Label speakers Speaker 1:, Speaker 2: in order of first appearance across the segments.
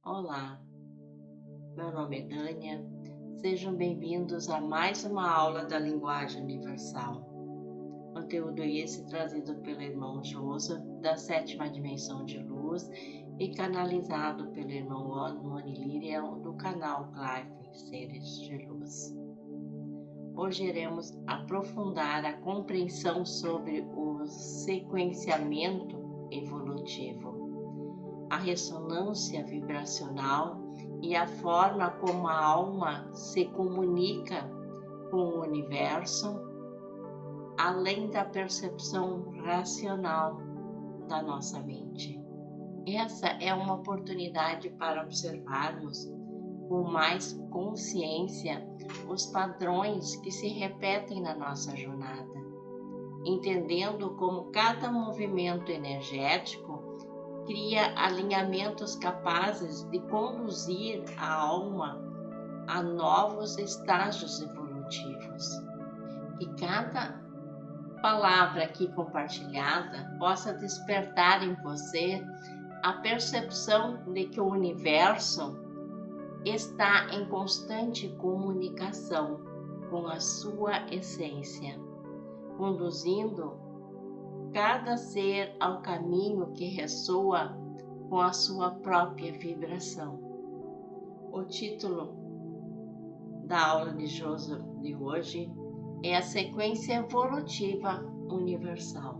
Speaker 1: Olá, meu nome é Dânia. Sejam bem-vindos a mais uma aula da Linguagem Universal. Conteúdo esse trazido pelo irmão Joseph, da sétima dimensão de luz, e canalizado pelo irmão Oni Lirian, do canal Clive Seres de Luz. Hoje iremos aprofundar a compreensão sobre o sequenciamento evolutivo, a ressonância vibracional e a forma como a alma se comunica com o universo, além da percepção racional da nossa mente. Essa é uma oportunidade para observarmos com mais consciência os padrões que se repetem na nossa jornada, entendendo como cada movimento energético cria alinhamentos capazes de conduzir a alma a novos estágios evolutivos. Que cada palavra aqui compartilhada possa despertar em você a percepção de que o universo está em constante comunicação com a sua essência, conduzindo cada ser ao caminho que ressoa com a sua própria vibração. O título da aula de Joseph de hoje é a sequência evolutiva universal.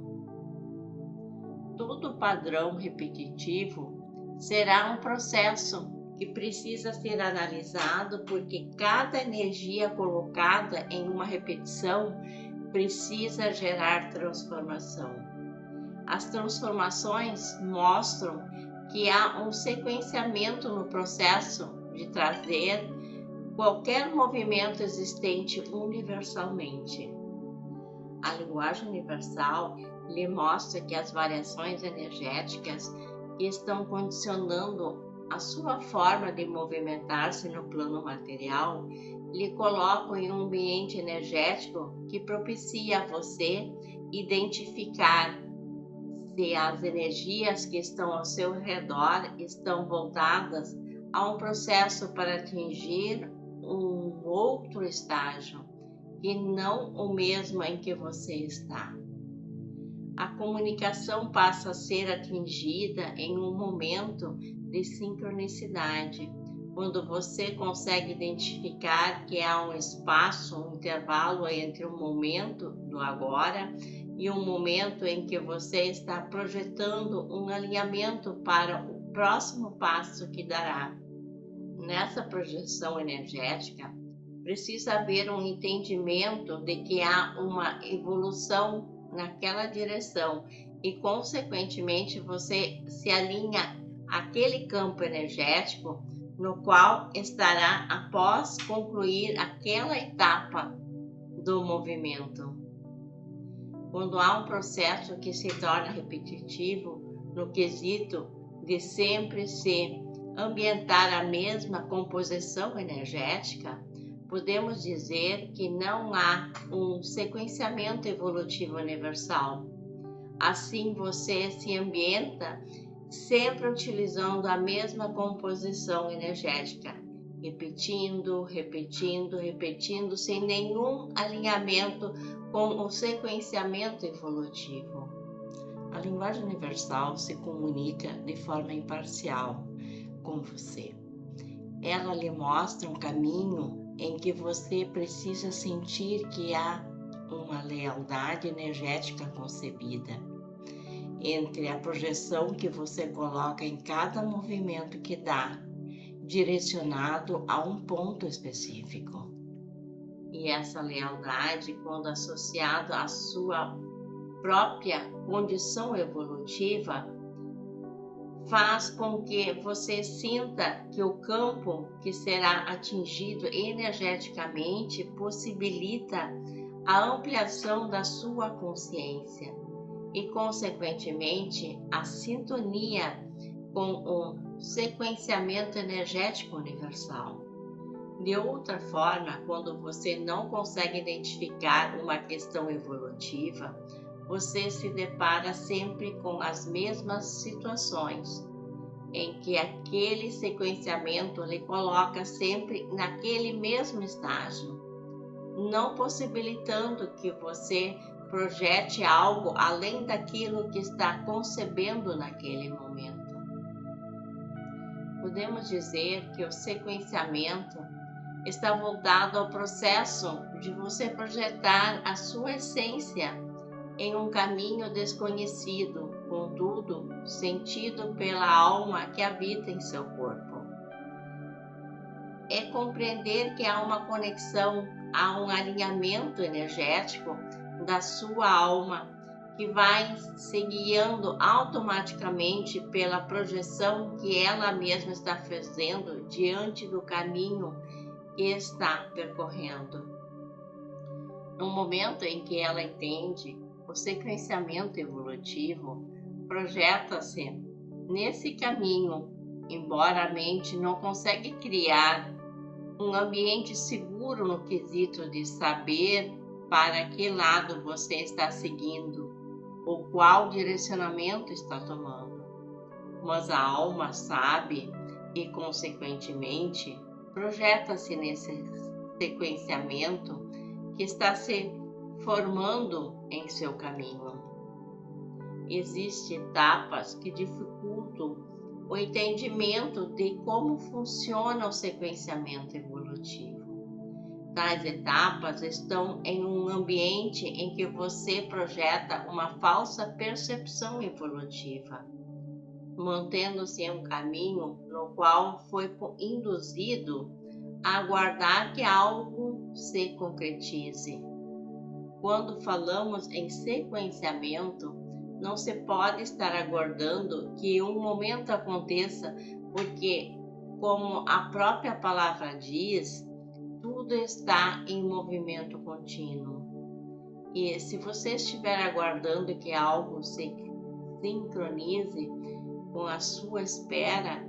Speaker 1: Todo padrão repetitivo será um processo que precisa ser analisado, porque cada energia colocada em uma repetição precisa gerar transformação. As transformações mostram que há um sequenciamento no processo de trazer qualquer movimento existente universalmente. A linguagem universal lhe mostra que as variações energéticas que estão condicionando a sua forma de movimentar-se no plano material lhe colocam em um ambiente energético que propicia a você identificar se as energias que estão ao seu redor estão voltadas a um processo para atingir um outro estágio e não o mesmo em que você está. A comunicação passa a ser atingida em um momento de sincronicidade, quando você consegue identificar que há um espaço, um intervalo entre o momento do agora e um momento em que você está projetando um alinhamento para o próximo passo que dará. Nessa projeção energética, precisa haver um entendimento de que há uma evolução naquela direção e, consequentemente, você se alinha àquele campo energético no qual estará após concluir aquela etapa do movimento. Quando há um processo que se torna repetitivo no quesito de sempre se ambientar a mesma composição energética, podemos dizer que não há um sequenciamento evolutivo universal. Assim, você se ambienta sempre utilizando a mesma composição energética, repetindo, sem nenhum alinhamento com o sequenciamento evolutivo. A linguagem universal se comunica de forma imparcial com você. Ela lhe mostra um caminho em que você precisa sentir que há uma lealdade energética concebida entre a projeção que você coloca em cada movimento que dá, direcionado a um ponto específico. E essa lealdade, quando associada à sua própria condição evolutiva, faz com que você sinta que o campo que será atingido energeticamente possibilita a ampliação da sua consciência e, consequentemente, a sintonia com o sequenciamento energético universal. De outra forma, quando você não consegue identificar uma questão evolutiva, você se depara sempre com as mesmas situações em que aquele sequenciamento lhe coloca sempre naquele mesmo estágio, não possibilitando que você projete algo além daquilo que está concebendo naquele momento. Podemos dizer que o sequenciamento está voltado ao processo de você projetar a sua essência em um caminho desconhecido, contudo, sentido pela alma que habita em seu corpo. É compreender que há uma conexão, há um alinhamento energético da sua alma que vai se guiando automaticamente pela projeção que ela mesma está fazendo diante do caminho que está percorrendo. No momento em que ela entende o sequenciamento evolutivo, projeta-se nesse caminho, embora a mente não consegue criar um ambiente seguro no quesito de saber para que lado você está seguindo ou qual direcionamento está tomando. Mas a alma sabe e, consequentemente, projeta-se nesse sequenciamento que está se formando em seu caminho. Existem etapas que dificultam o entendimento de como funciona o sequenciamento evolutivo. Tais etapas estão em um ambiente em que você projeta uma falsa percepção evolutiva, mantendo-se em um caminho no qual foi induzido a aguardar que algo se concretize. Quando falamos em sequenciamento, não se pode estar aguardando que um momento aconteça, porque, como a própria palavra diz, tudo está em movimento contínuo. E se você estiver aguardando que algo se sincronize com a sua espera,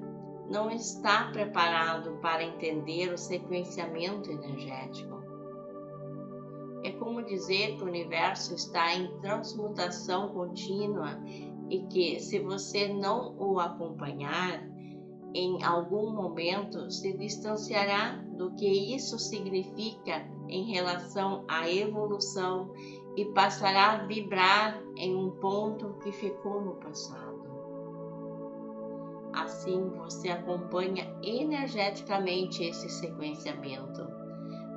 Speaker 1: não está preparado para entender o sequenciamento energético. É como dizer que o universo está em transmutação contínua e que, se você não o acompanhar, em algum momento se distanciará do que isso significa em relação à evolução e passará a vibrar em um ponto que ficou no passado. Assim, você acompanha energeticamente esse sequenciamento,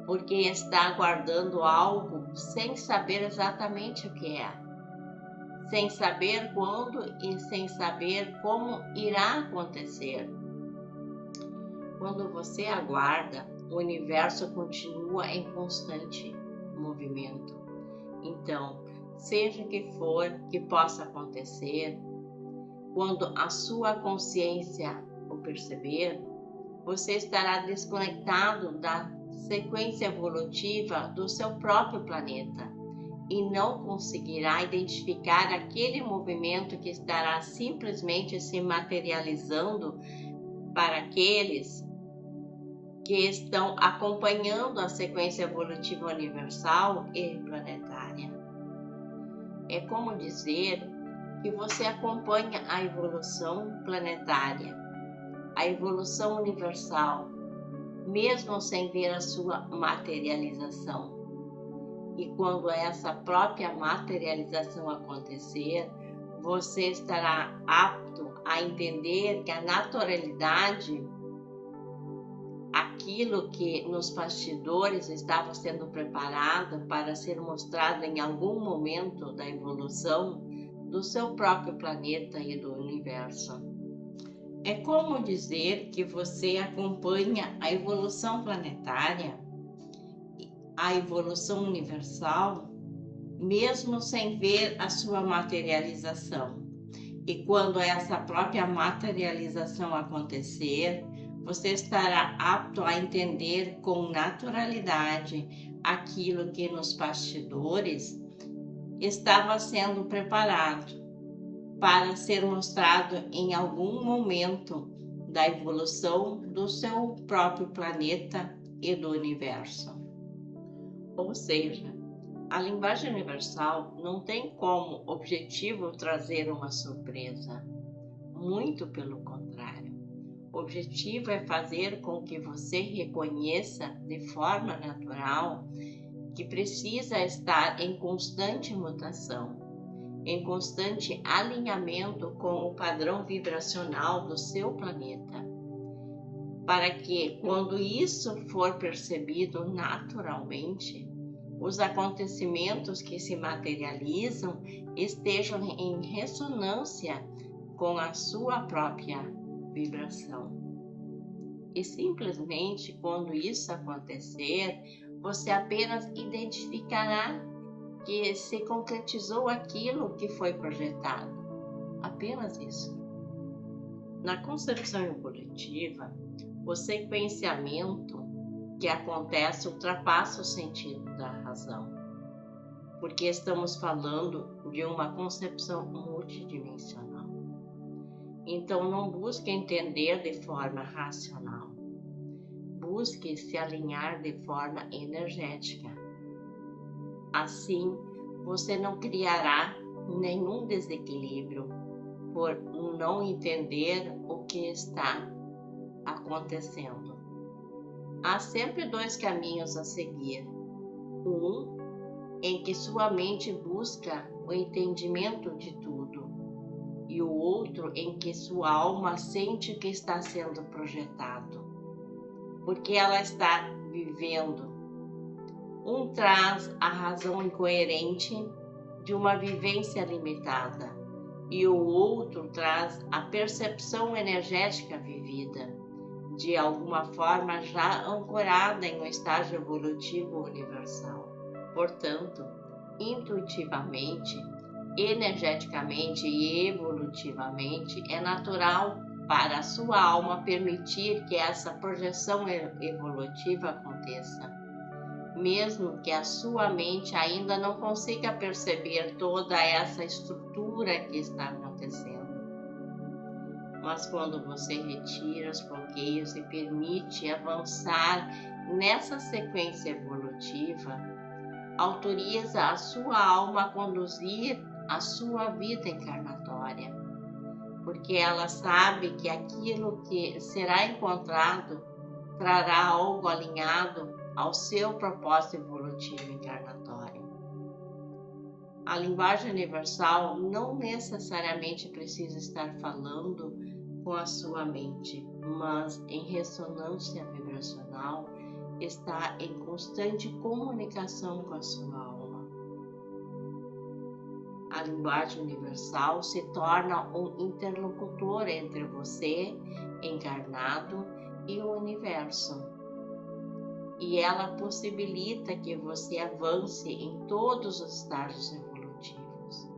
Speaker 1: porque está aguardando algo sem saber exatamente o que é, sem saber quando e sem saber como irá acontecer. Quando você aguarda, o universo continua em constante movimento. Então, seja que for que possa acontecer, quando a sua consciência o perceber, você estará desconectado da sequência evolutiva do seu próprio planeta e não conseguirá identificar aquele movimento que estará simplesmente se materializando para aqueles que estão acompanhando a sequência evolutiva universal e planetária. É como dizer que você acompanha a evolução planetária, a evolução universal, mesmo sem ver a sua materialização. E quando essa própria materialização acontecer, você estará apto a entender que a naturalidade, aquilo que nos bastidores estava sendo preparado para ser mostrado em algum momento da evolução do seu próprio planeta e do universo. É como dizer que você acompanha a evolução planetária, a evolução universal, mesmo sem ver a sua materialização. E quando essa própria materialização acontecer, você estará apto a entender com naturalidade aquilo que nos bastidores estava sendo preparado para ser mostrado em algum momento da evolução do seu próprio planeta e do universo. Ou seja, a linguagem universal não tem como objetivo trazer uma surpresa, muito pelo contrário. O objetivo é fazer com que você reconheça de forma natural que precisa estar em constante mutação, em constante alinhamento com o padrão vibracional do seu planeta, para que, quando isso for percebido naturalmente, os acontecimentos que se materializam estejam em ressonância com a sua própria vibração. E simplesmente quando isso acontecer, você apenas identificará que se concretizou aquilo que foi projetado. Apenas isso. Na concepção evolutiva, o sequenciamento que acontece ultrapassa o sentido da razão, porque estamos falando de uma concepção multidimensional. Então não busque entender de forma racional, busque se alinhar de forma energética. Assim, você não criará nenhum desequilíbrio por não entender o que está acontecendo. Há sempre dois caminhos a seguir. Um em que sua mente busca o entendimento de tudo, e o outro em que sua alma sente o que está sendo projetado, porque ela está vivendo. Um traz a razão incoerente de uma vivência limitada, e o outro traz a percepção energética vivida, de alguma forma já ancorada em um estágio evolutivo universal. Portanto, intuitivamente, energeticamente e evolutivamente, é natural para a sua alma permitir que essa projeção evolutiva aconteça, mesmo que a sua mente ainda não consiga perceber toda essa estrutura que está acontecendo. Mas quando você retira os bloqueios e permite avançar nessa sequência evolutiva, autoriza a sua alma a conduzir a sua vida encarnatória, porque ela sabe que aquilo que será encontrado trará algo alinhado ao seu propósito evolutivo encarnatório. A linguagem universal não necessariamente precisa estar falando com a sua mente, mas em ressonância vibracional está em constante comunicação com a sua alma. A linguagem universal se torna um interlocutor entre você, encarnado, e o universo. E ela possibilita que você avance em todos os estágios evolutivos,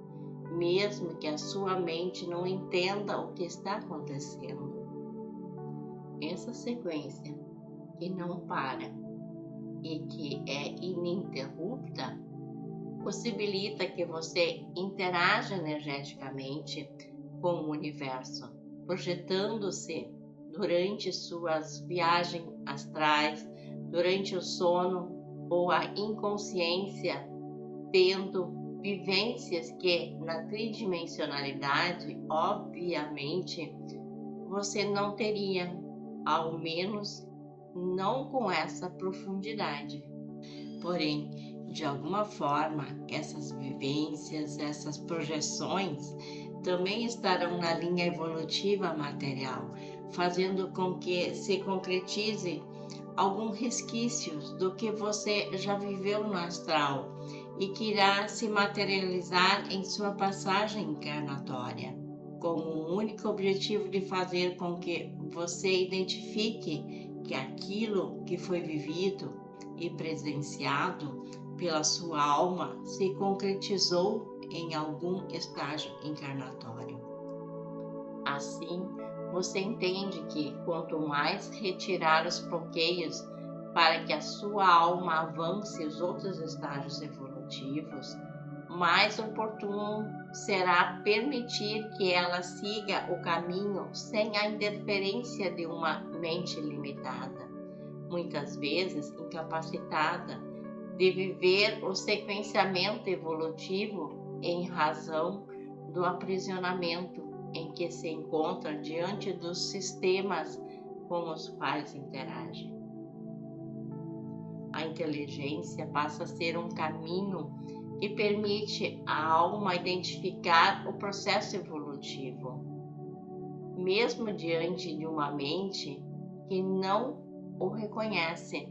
Speaker 1: mesmo que a sua mente não entenda o que está acontecendo. Essa sequência que não para e que é ininterrupta possibilita que você interaja energeticamente com o universo, projetando-se durante suas viagens astrais, durante o sono ou a inconsciência, tendo vivências que na tridimensionalidade, obviamente, você não teria, ao menos não com essa profundidade. Porém, de alguma forma, essas vivências, essas projeções também estarão na linha evolutiva material, fazendo com que se concretize alguns resquícios do que você já viveu no astral e que irá se materializar em sua passagem encarnatória, com o único objetivo de fazer com que você identifique que aquilo que foi vivido e presenciado pela sua alma se concretizou em algum estágio encarnatório. Assim, você entende que quanto mais retirar os bloqueios para que a sua alma avance os outros estágios evolutivos, mais oportuno será permitir que ela siga o caminho sem a interferência de uma mente limitada, muitas vezes incapacitada de viver o sequenciamento evolutivo em razão do aprisionamento em que se encontra diante dos sistemas com os quais interage. A inteligência passa a ser um caminho que permite à alma identificar o processo evolutivo, mesmo diante de uma mente que não o reconhece,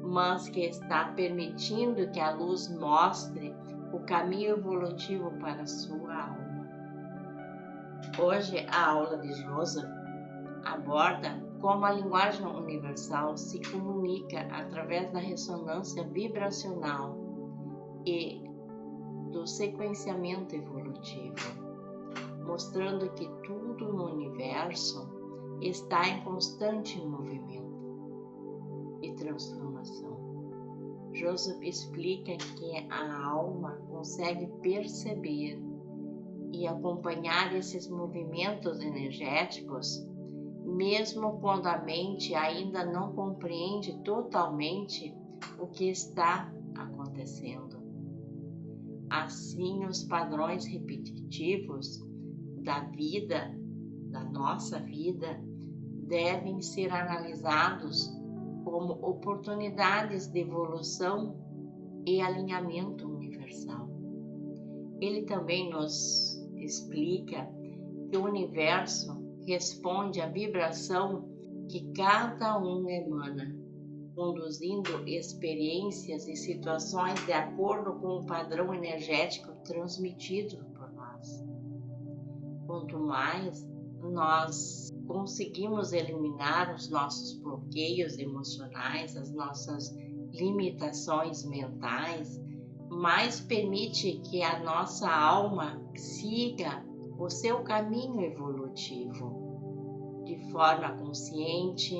Speaker 1: mas que está permitindo que a luz mostre o caminho evolutivo para a sua alma. Hoje, a aula de Joseph aborda como a linguagem universal se comunica através da ressonância vibracional e do sequenciamento evolutivo, mostrando que tudo no universo está em constante movimento e transformação. Joseph explica que a alma consegue perceber e acompanhar esses movimentos energéticos, mesmo quando a mente ainda não compreende totalmente o que está acontecendo. Assim, os padrões repetitivos da vida, da nossa vida, devem ser analisados como oportunidades de evolução e alinhamento universal. Ele também nos explica que o universo responde à vibração que cada um emana, conduzindo experiências e situações de acordo com o padrão energético transmitido por nós. Quanto mais nós conseguimos eliminar os nossos bloqueios emocionais, as nossas limitações mentais, mais permite que a nossa alma siga o seu caminho evolutivo de forma consciente,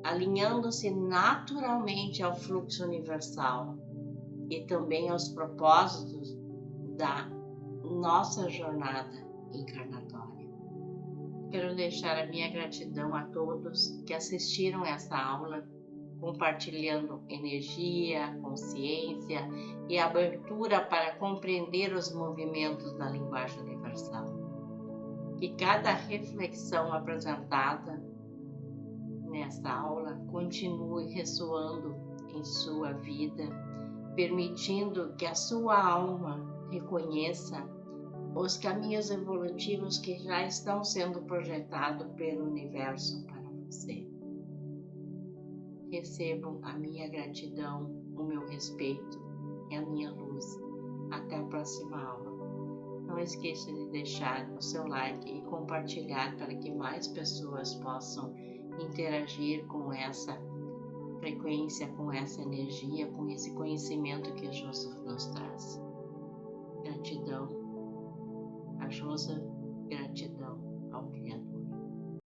Speaker 1: alinhando-se naturalmente ao fluxo universal e também aos propósitos da nossa jornada encarnatória. Quero deixar a minha gratidão a todos que assistiram esta aula, compartilhando energia, consciência e abertura para compreender os movimentos da linguagem universal. Que cada reflexão apresentada nesta aula continue ressoando em sua vida, permitindo que a sua alma reconheça os caminhos evolutivos que já estão sendo projetados pelo universo para você. Recebam a minha gratidão, o meu respeito e a minha luz. Até a próxima aula. Não esqueça de deixar o seu like e compartilhar para que mais pessoas possam interagir com essa frequência, com essa energia, com esse conhecimento que Joseph nos traz. Gratidão a Joseph, gratidão ao Criador.